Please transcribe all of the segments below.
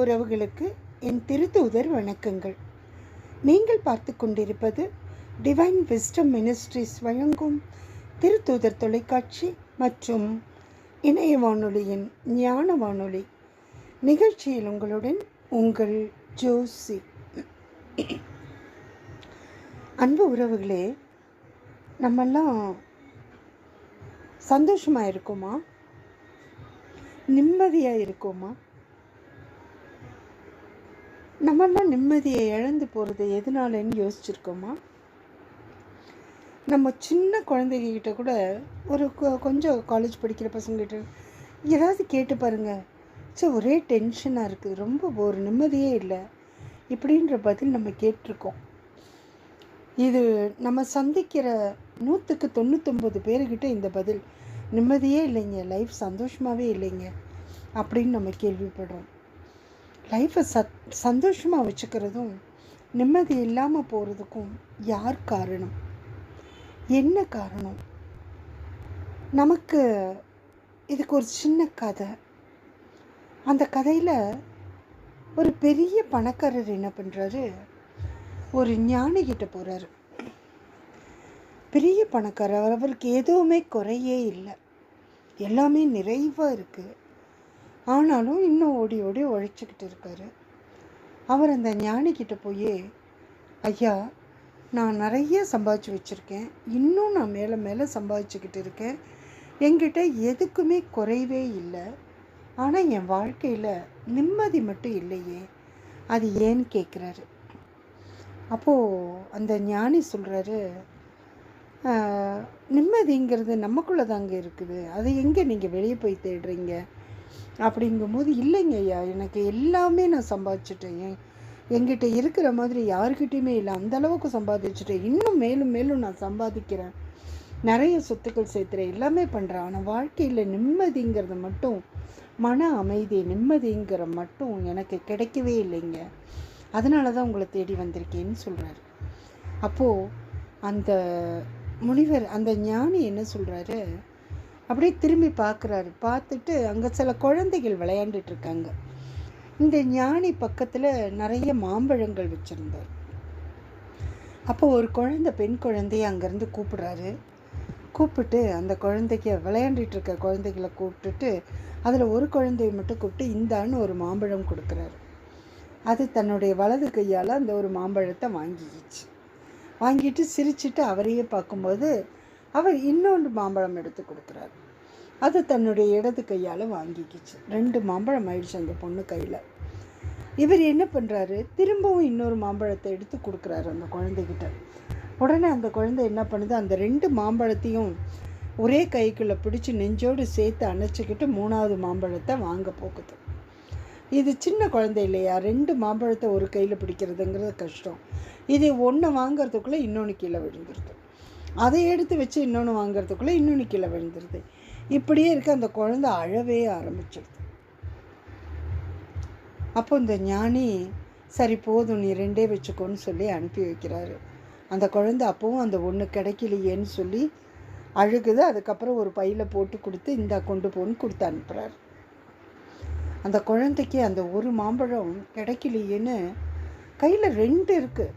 உறவுகளுக்கு என் திருத்தூதர் வணக்கங்கள். நீங்கள் பார்த்து கொண்டிருப்பது டிவைன் விஸ்டம் மினிஸ்ட்ரிஸ் வழங்கும் திருத்தூதர் தொலைக்காட்சி மற்றும் இணைய வானொலியின் ஞான வானொலி நிகழ்ச்சியில் உங்களுடன் உங்கள் ஜோசி. அன்பு உறவுகளே, நம்மெல்லாம் சந்தோஷமாக இருக்கோமா? நிம்மதியாக இருக்கோமா? நம்மெல்லாம் நிம்மதியை இழந்து போகிறது எதனாலன்னு யோசிச்சுருக்கோமா? நம்ம சின்ன குழந்தைகிட்ட கூட கொஞ்சம் காலேஜ் படிக்கிற பசங்ககிட்ட ஏதாவது கேட்டு பாருங்கள், சரி ஒரே டென்ஷனாக இருக்குது, ரொம்ப ஒரு நிம்மதியே இல்லை இப்படின்ற பதில் நம்ம கேட்டிருக்கோம். இது நம்ம சந்திக்கிற 199 பேர்கிட்ட இந்த பதில் நிம்மதியே இல்லைங்க, லைஃப் சந்தோஷமாகவே இல்லைங்க அப்படின்னு நம்ம கேள்விப்படுறோம். லைஃப்பை சந்தோஷமாக வச்சுக்கிறதும் நிம்மதி இல்லாமல் போகிறதுக்கும் யார் காரணம்? என்ன காரணம்? நமக்கு இதுக்கு ஒரு சின்ன கதை. அந்த கதையில் ஒரு பெரிய பணக்காரர் என்ன பண்ணுறாரு, ஒரு ஞானிகிட்ட போகிறாரு. பெரிய பணக்காரர், அவருக்கு எதுவுமே குறையே இல்லை, எல்லாமே நிறைவாக இருக்குது. ஆனாலும் இன்னும் ஓடி ஓடி உழைச்சிக்கிட்டு இருக்காரு. அவர் அந்த ஞானிக்கிட்ட போய், ஐயா, நான் நிறைய சம்பாதிச்சு வச்சுருக்கேன், இன்னும் நான் மேலே மேலே சம்பாதிச்சுக்கிட்டு இருக்கேன், என்கிட்ட எதுக்குமே குறைவே இல்லை, ஆனால் என் வாழ்க்கையில் நிம்மதி மட்டும் இல்லையே, அது ஏன்னு கேட்குறாரு. அப்போது அந்த ஞானி சொல்கிறாரு, நிம்மதிங்கிறது நமக்குள்ளே தாங்க இருக்குது, அது எங்கே நீங்கள் வெளியே போய் தேடுறீங்க அப்படிங்கும்போது, இல்லைங்க ஐயா, எனக்கு எல்லாமே நான் சம்பாதிச்சிட்டேன், என்கிட்ட இருக்கிற மாதிரி யாருக்கிட்டையுமே இல்லை, அந்தளவுக்கு சம்பாதிச்சிட்டேன், இன்னும் மேலும் மேலும் நான் சம்பாதிக்கிறேன், நிறைய சொத்துக்கள் சேர்த்துறேன், எல்லாமே பண்ணுறேன், ஆனால் வாழ்க்கையில் நிம்மதிங்கிறது மட்டும், மன அமைதி நிம்மதிங்கிற மட்டும் எனக்கு கிடைக்கவே இல்லைங்க, அதனால தான் உங்களை தேடி வந்திருக்கேன்னு சொல்கிறாரு. அப்போது அந்த முனிவர், அந்த ஞானி என்ன சொல்கிறாரு, அப்படியே திரும்பி பார்க்குறாரு. பார்த்துட்டு அங்கே சில குழந்தைகள் விளையாண்டுட்ருக்காங்க. இந்த ஞானி பக்கத்தில் நிறைய மாம்பழங்கள் வச்சுருந்தார். அப்போது ஒரு குழந்தை, பெண் குழந்தைய அங்கேருந்து கூப்பிடுறாரு. கூப்பிட்டு அந்த குழந்தைக்கு, விளையாண்டுட்டுருக்க குழந்தைகளை கூப்பிட்டுட்டு அதில் ஒரு குழந்தைய மட்டும் கூப்பிட்டு இந்தான்னு ஒரு மாம்பழம் கொடுக்குறாரு. அது தன்னுடைய வலது கையால் அந்த ஒரு மாம்பழத்தை வாங்கிக்கிச்சு. வாங்கிட்டு சிரிச்சுட்டு அவரையே பார்க்கும்போது அவர் இன்னொன்று மாம்பழம் எடுத்து கொடுக்குறாரு. அது தன்னுடைய இடது கையால் வாங்கிக்கிச்சு. 2 மாம்பழம் ஆயிடுச்சு அந்த பொண்ணு கையில். இவர் என்ன பண்ணுறாரு, திரும்பவும் இன்னொரு மாம்பழத்தை எடுத்து கொடுக்குறாரு அந்த குழந்தைகிட்ட. உடனே அந்த குழந்தை என்ன பண்ணுது, அந்த 2 மாம்பழத்தையும் ஒரே கைக்குள்ளே பிடிச்சி நெஞ்சோடு சேர்த்து அணைச்சிக்கிட்டு 3வது மாம்பழத்தை வாங்க போகுது. இது சின்ன குழந்தை இல்லையா, 2 மாம்பழத்தை ஒரு கையில் பிடிக்கிறதுங்கிறது கஷ்டம். இது ஒன்று வாங்கிறதுக்குள்ளே இன்னொன்று கீழே விழுந்துருது, அதை எடுத்து வச்சு இன்னொன்று வாங்கிறதுக்குள்ளே இன்னொன்று கீழே விழுந்துருது. இப்படியே இருக்க அந்த குழந்தை அழவே ஆரம்பிச்சிடுது. அப்போ இந்த ஞானி, சரி போதும், நீ 2 வச்சுக்கோன்னு சொல்லி அனுப்பி வைக்கிறாரு. அந்த குழந்தை அப்போவும் அந்த ஒன்று கிடைக்கலையேன்னு சொல்லி அழுகுது. அதுக்கப்புறம் ஒரு பையில் போட்டு கொடுத்து, இந்தா கொண்டு போன்னு கொடுத்து அனுப்புகிறார். அந்த குழந்தைக்கு அந்த ஒரு மாம்பழம் கிடைக்கலையேன்னு கையில் 2 இருக்குது,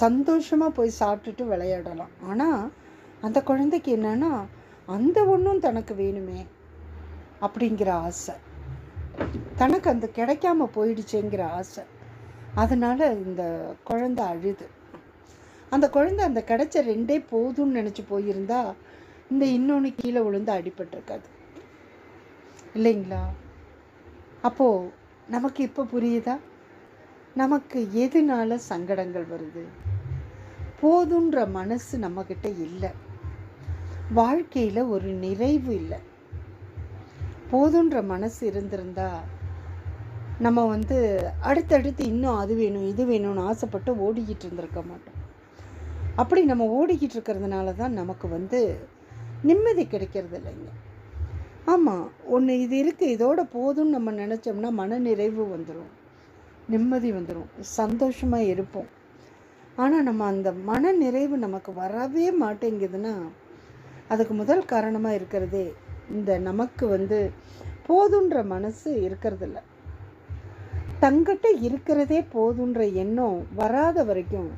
சந்தோஷமாக போய் சாப்பிட்டுட்டு விளையாடலாம். ஆனால் அந்த குழந்தைக்கு என்னன்னா, அந்த ஒன்றும் தனக்கு வேணுமே அப்படிங்கிற ஆசை, தனக்கு அந்த கிடைக்காம போயிடுச்சேங்கிற ஆசை. அதனால் இந்த குழந்தை அழுது. அந்த குழந்தை அந்த கிடைச்ச 2 போதும்னு நினச்சி போயிருந்தா இந்த இன்னொன்று கீழே விழுந்து அடிபட்டிருக்காது இல்லைங்களா? அப்போது நமக்கு இப்போ புரியுதா, நமக்கு எதனால சங்கடங்கள் வருது? போதுன்ற மனசு நம்மக்கிட்ட இல்லை, வாழ்க்கையில் ஒரு நிறைவு இல்லை. போதுன்ற மனசு இருந்திருந்தா நம்ம அடுத்தடுத்து இன்னும் அது வேணும் இது வேணும்னு ஆசைப்பட்டு ஓடிக்கிட்டு இருந்திருக்க மாட்டோம். அப்படி நம்ம ஓடிக்கிட்டு இருக்கிறதுனால தான் நமக்கு நிம்மதி கிடைக்கிறது இல்லைங்க. ஆமாம், ஒன்று இது இருக்குது, இதோட போதும்னு நம்ம நினச்சோம்னா மன நிறைவு வந்துடும், நிம்மதி வந்துடும், சந்தோஷமாக இருப்போம். ஆனால் நம்ம அந்த மன நிறைவு நமக்கு வரவே மாட்டேங்குதுன்னா அதுக்கு முதல் காரணமாக இருக்கிறதே இந்த நமக்கு போதுன்ற மனசு இருக்கிறதில்ல. தங்கிட்ட இருக்கிறதே போதுன்ற எண்ணம் வராத வரைக்கும்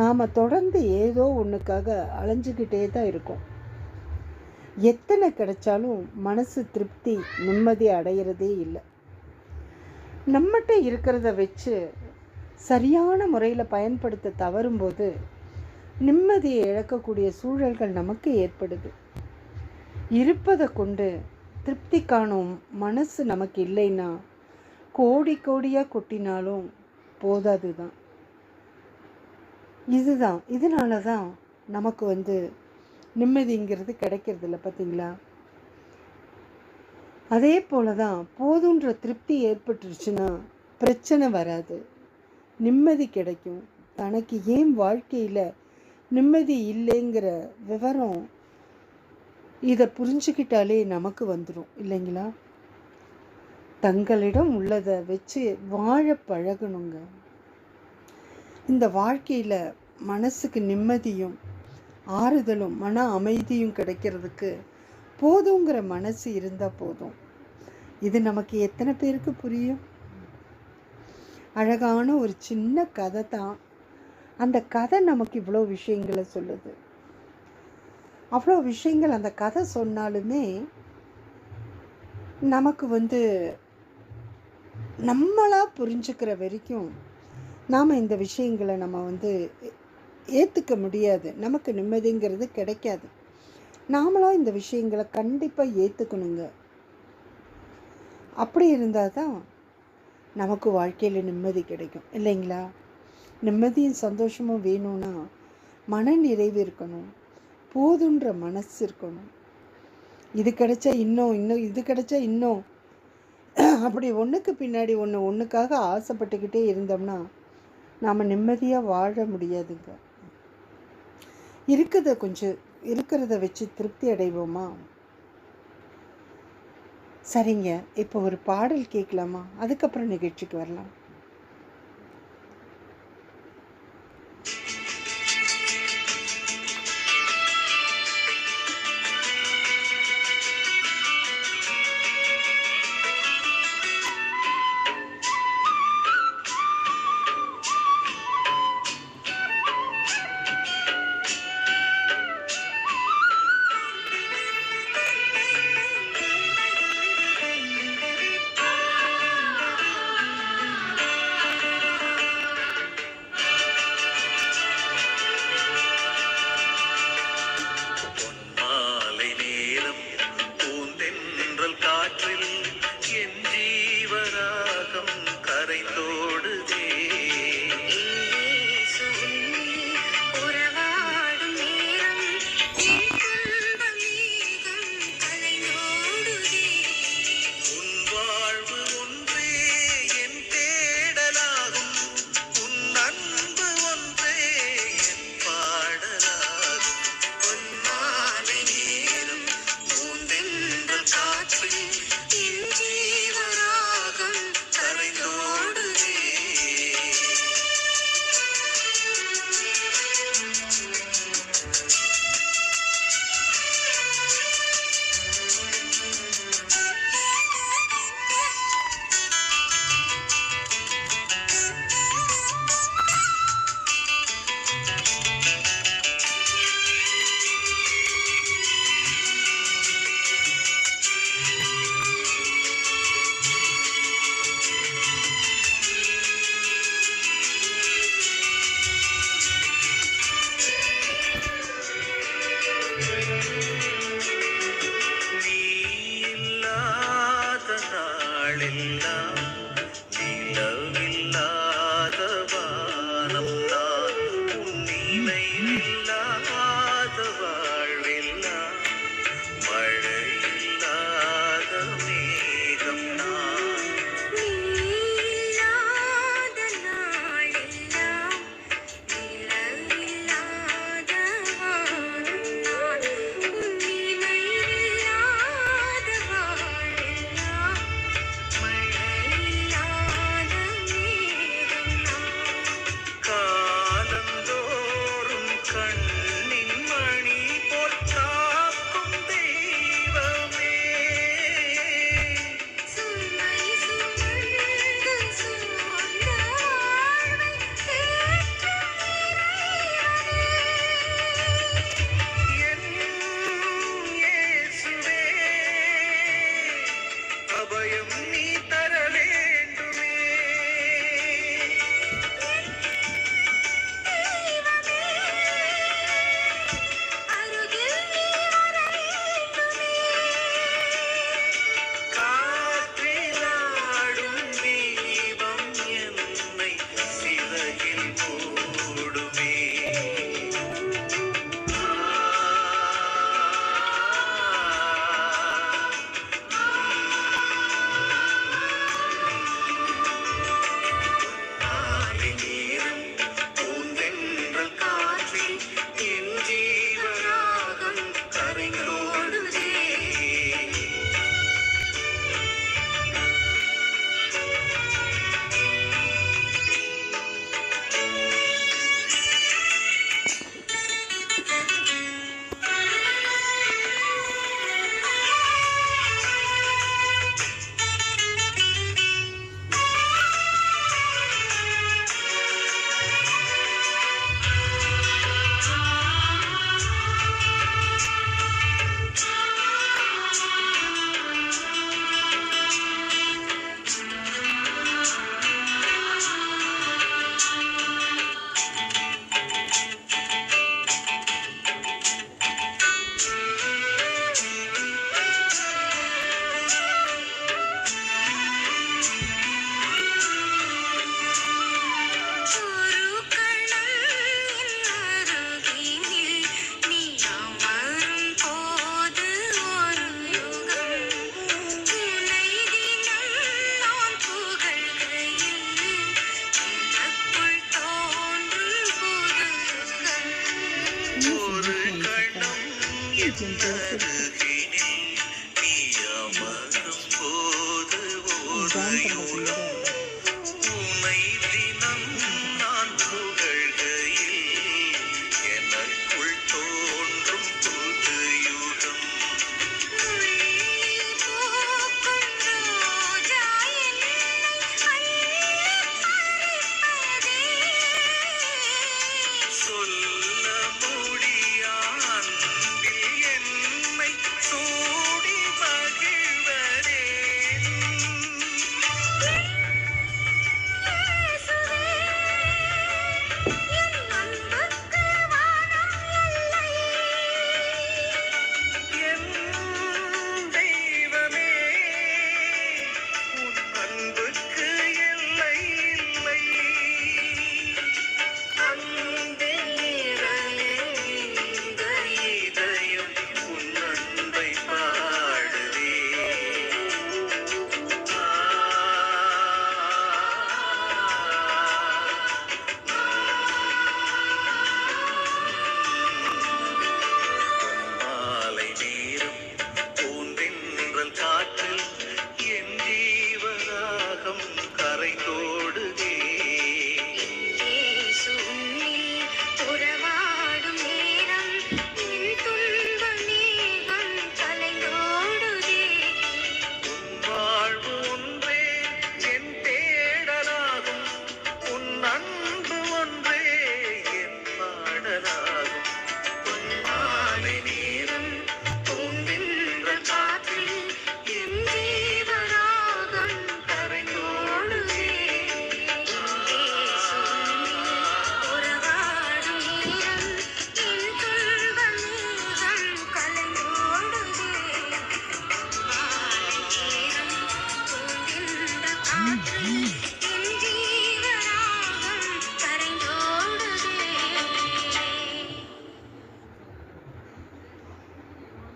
நாம் தொடர்ந்து ஏதோ ஒன்றுக்காக அலைஞ்சிக்கிட்டே தான் இருக்கோம். எத்தனை கிடைச்சாலும் மனசு திருப்தி நிம்மதி அடையிறதே இல்லை. நம்மகிட்ட இருக்கிறத வச்சு சரியான முறையில் பயன்படுத்த தவறும்போது நிம்மதியை இழக்கக்கூடிய சூழல்கள் நமக்கு ஏற்படுது. இருப்பதை கொண்டு திருப்தி காணும் மனசு நமக்கு இல்லைன்னா கோடி கோடியாக கொட்டினாலும் போதாது தான். இதனால தான் நமக்கு நிம்மதிங்கிறது கிடைக்கிறது இல்லை, பார்த்தீங்களா? அதே போல தான் போதுன்ற திருப்தி ஏற்பட்டுருச்சுன்னா பிரச்சனை வராது, நிம்மதி கிடைக்கும். தனக்கு ஏன் வாழ்க்கையில் நிம்மதி இல்லைங்கிற விவரம் இதை புரிஞ்சுக்கிட்டாலே நமக்கு வந்துடும் இல்லைங்களா? தங்களிடம் உள்ளதை வச்சு வாழ பழகணுங்க. இந்த வாழ்க்கையில் மனசுக்கு நிம்மதியும் ஆறுதலும் மன அமைதியும் கிடைக்கிறதுக்கு போதுங்கிற மனசு இருந்தால் போதும். இது நமக்கு எத்தனை பேருக்கு புரியும்? அழகான ஒரு சின்ன கதை தான். அந்த கதை நமக்கு இவ்வளோ விஷயங்களை சொல்லுது. அவ்வளோ விஷயங்கள் அந்த கதை சொன்னாலுமே நமக்கு நம்மளாக புரிஞ்சுக்கிற வரைக்கும் நாம் இந்த விஷயங்களை நம்ம ஏற்றுக்க முடியாது. நமக்கு நிம்மதிங்கிறது கிடைக்காது. நாமளாக இந்த விஷயங்களை கண்டிப்பாக ஏற்றுக்கணுங்க. அப்படி இருந்தால் தான் நமக்கு வாழ்க்கையில் நிம்மதி கிடைக்கும் இல்லைங்களா? நிம்மதியும் சந்தோஷமும் வேணும்னா மன நிறைவு இருக்கணும், போதுன்ற மனசு இருக்கணும். இது கிடைச்சா இன்னும் இது கிடைச்சா இன்னும் அப்படி ஒன்றுக்கு பின்னாடி ஒன்றுக்காக ஆசைப்பட்டுக்கிட்டே இருந்தோம்னா நாம் நிம்மதியாக வாழ முடியாதுங்க. இருக்கிறத வச்சு திருப்தி அடைவோமா? சரிங்க, இப்போ ஒரு பாடல் கேட்கலாமா? அதுக்கப்புறம் நிகழ்ச்சிக்கு வரலாம்.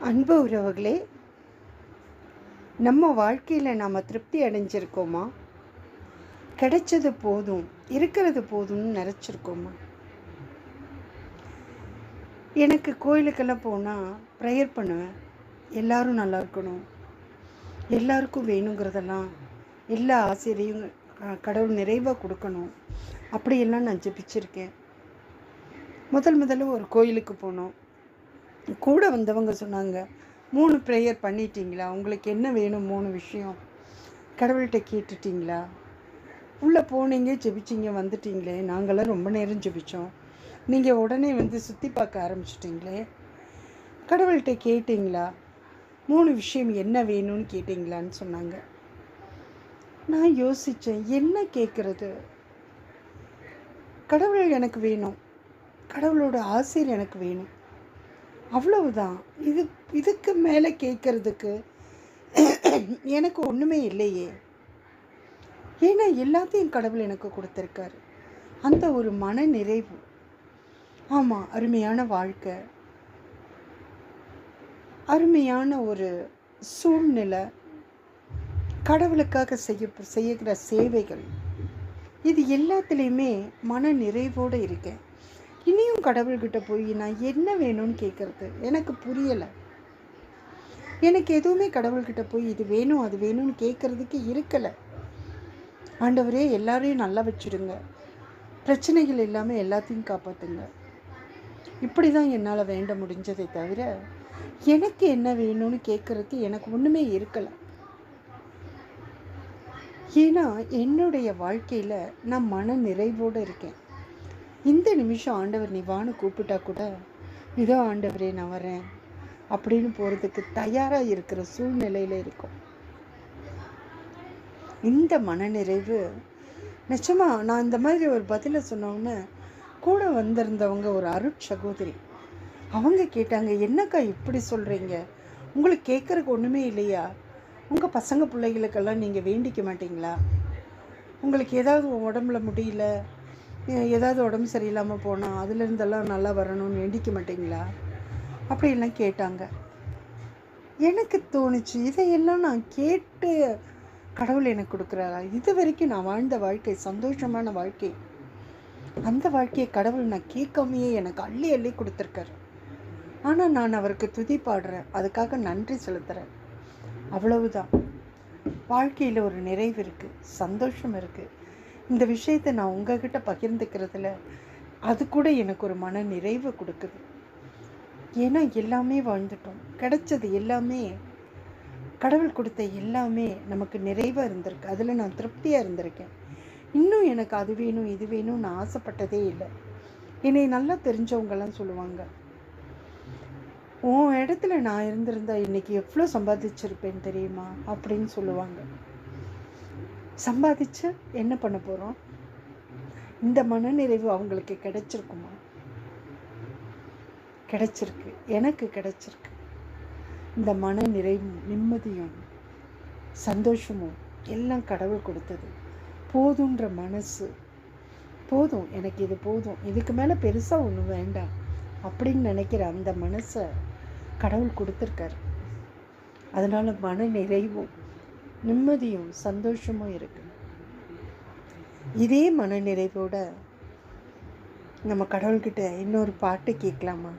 அன்பு உறவுகளே, நம்ம வாழ்க்கையில் நாம் திருப்தி அடைஞ்சிருக்கோமா? கிடைச்சது போதும், இருக்கிறது போதும்னு நினச்சிருக்கோமா? எனக்கு கோயிலுக்கெல்லாம் போனால் ப்ரேயர் பண்ணுவேன். எல்லோரும் நல்லா இருக்கணும், எல்லாருக்கும் வேணுங்கிறதெல்லாம் எல்லா ஆசிரியையும் கடவுள் நிறைவாக கொடுக்கணும், அப்படியெல்லாம் நான் ஜெபிச்சிருக்கேன். முதல்ல ஒரு கோயிலுக்கு போனோம். கூட வந்தவங்க சொன்னாங்க, 3 ப்ரேயர் பண்ணிட்டீங்களா? உங்களுக்கு என்ன வேணும்? 3 விஷயம் கடவுள்கிட்ட கேட்டுட்டிங்களா? உள்ளே போனீங்க, ஜெபிச்சிங்க, வந்துட்டீங்களே. நாங்களாம் ரொம்ப நேரம் ஜெபித்தோம், நீங்கள் உடனே வந்து சுற்றி பார்க்க ஆரம்பிச்சிட்டிங்களே. கடவுள்கிட்ட கேட்டிங்களா? 3 விஷயம் என்ன வேணும்னு கேட்டிங்களான்னு சொன்னாங்க. நான் யோசித்தேன், என்ன கேட்குறது? கடவுள் எனக்கு வேணும், கடவுளோட ஆசீர் எனக்கு வேணும், அவ்வளவுதான். இதுக்கு மேலே கேட்குறதுக்கு எனக்கு ஒன்றுமே இல்லையே. ஏன்னா எல்லாத்தையும் கடவுள் எனக்கு கொடுத்துருக்காரு. அந்த ஒரு மன நிறைவு. ஆமாம், அருமையான வாழ்க்கை, அருமையான ஒரு சூழ்நிலை, கடவுளுக்காக செய்கிற சேவைகள், இது எல்லாத்துலேயுமே மன நிறைவோடு இருக்கேன். இனியும் கடவுள்கிட்ட போய் நான் என்ன வேணும்னு கேட்குறது எனக்கு புரியலை. எனக்கு எதுவுமே கடவுள்கிட்ட போய் இது வேணும் அது வேணும்னு கேட்குறதுக்கு இருக்கலை. ஆண்டவரே, எல்லாரையும் நல்லா வச்சுடுங்க, பிரச்சனைகள் இல்லாமல் எல்லாத்தையும் காப்பாற்றுங்க, இப்படி தான் என்னால் வேண்ட முடிஞ்சதை தவிர எனக்கு என்ன வேணும்னு கேட்குறதுக்கு எனக்கு ஒன்றுமே இருக்கலை. ஏன்னா என்னுடைய வாழ்க்கையில் நான் மன நிறைவோடு இருக்கேன். இந்த நிமிஷம் ஆண்டவர் நீ வான்னு கூப்பிட்டா கூட, இதோ ஆண்டவரே நான் வரேன் அப்படின்னு போகிறதுக்கு தயாராக இருக்கிற சூழ்நிலையில் இருக்கும். இந்த மனநிறைவு நிச்சயமாக நான் இந்த மாதிரி ஒரு பதிலை சொன்னோன்னே கூட வந்திருந்தவங்க ஒரு அருட்சகோதரி, அவங்க கேட்டாங்க, என்னக்கா இப்படி சொல்கிறீங்க? உங்களுக்கு கேட்குறக்கு ஒன்றுமே இல்லையா? உங்கள் பசங்க பிள்ளைகளுக்கெல்லாம் நீங்கள் வேண்டிக்க மாட்டிங்களா? உங்களுக்கு ஏதாவது உடம்புல முடியல, ஏதாவது உடம்பு சரியில்லாமல் போனால் அதுலேருந்தெல்லாம் நல்லா வரணும்னு வேண்டிக்க மாட்டிங்களா? அப்படியெல்லாம் கேட்டாங்க. எனக்கு தோணுச்சு, இதையெல்லாம் நான் கேட்டு கடவுள் எனக்கு கொடுக்குறாரா? இது வரைக்கும் நான் வாழ்ந்த வாழ்க்கை சந்தோஷமான வாழ்க்கை, அந்த வாழ்க்கையை கடவுள் நான் கேட்காமையே எனக்கு அள்ளி அள்ளி கொடுத்துருக்காரு. ஆனால் நான் அவருக்கு துதி பாடுறேன், அதுக்காக நன்றி செலுத்துகிறேன். அவ்வளவுதான். வாழ்க்கையில் ஒரு நிறைவு இருக்குது, சந்தோஷம் இருக்குது. இந்த விஷயத்தை நான் உங்ககிட்ட பகிர்ந்துக்கிறதுல அது கூட எனக்கு ஒரு மன நிறைவு கொடுக்குது. ஏன்னா எல்லாமே வாழ்ந்துட்டோம், கிடைச்சது எல்லாமே, கடவுள் கொடுத்த எல்லாமே நமக்கு நிறைவாக இருந்திருக்கு. அதில் நான் திருப்தியாக இருந்திருக்கேன். இன்னும் எனக்கு அது வேணும் இது வேணும் நான் ஆசைப்பட்டதே இல்லை. என்னை நல்லா தெரிஞ்சவங்கெல்லாம் சொல்லுவாங்க, உன் இடத்துல நான் இருந்திருந்தா இன்னைக்கு எவ்வளோ சம்பாதிச்சிருப்பேன் தெரியுமா அப்படின்னு சொல்லுவாங்க. சம்பாதிச்சு என்ன பண்ண போகிறோம்? இந்த மனநிறைவு அவங்களுக்கு கிடைச்சிருக்குமா? கிடைச்சிருக்கு, எனக்கு கிடைச்சிருக்கு. இந்த மன நிறைவும் நிம்மதியும் சந்தோஷமும் எல்லாம் கடவுள் கொடுத்தது. போதுன்ற மனசு, போதும் எனக்கு இது போதும், இதுக்கு மேலே பெருசாக ஒன்றும் வேண்டாம் அப்படின்னு நினைக்கிற அந்த மனசை கடவுள் கொடுத்துருக்காரு. அதனால் மன நிறைவும் நிம்மதியும் சந்தோஷமும் இருக்கு. இதே மன நிறைவோட நம்ம கடவுள்கிட்ட இன்னொரு பாட்டு கேட்கலாமா?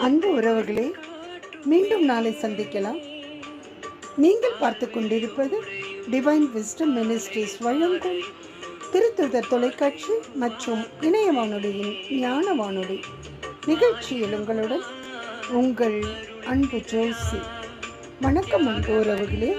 அன்பு உறவுகளே, மீண்டும் நாளை சந்திக்கலாம். நீங்கள் பார்த்து கொண்டிருப்பது டிவைன் விஸ்டம் மினிஸ்ட்ரிஸ் வழங்கும் திருத்துதர் தொலைக்காட்சி மற்றும் இணைய வானொலியின் ஞான வானொலி நிகழ்ச்சியில் உங்களுடன் உங்கள் அன்பு ஜோசி. வணக்கம் அன்பு உறவுகளே.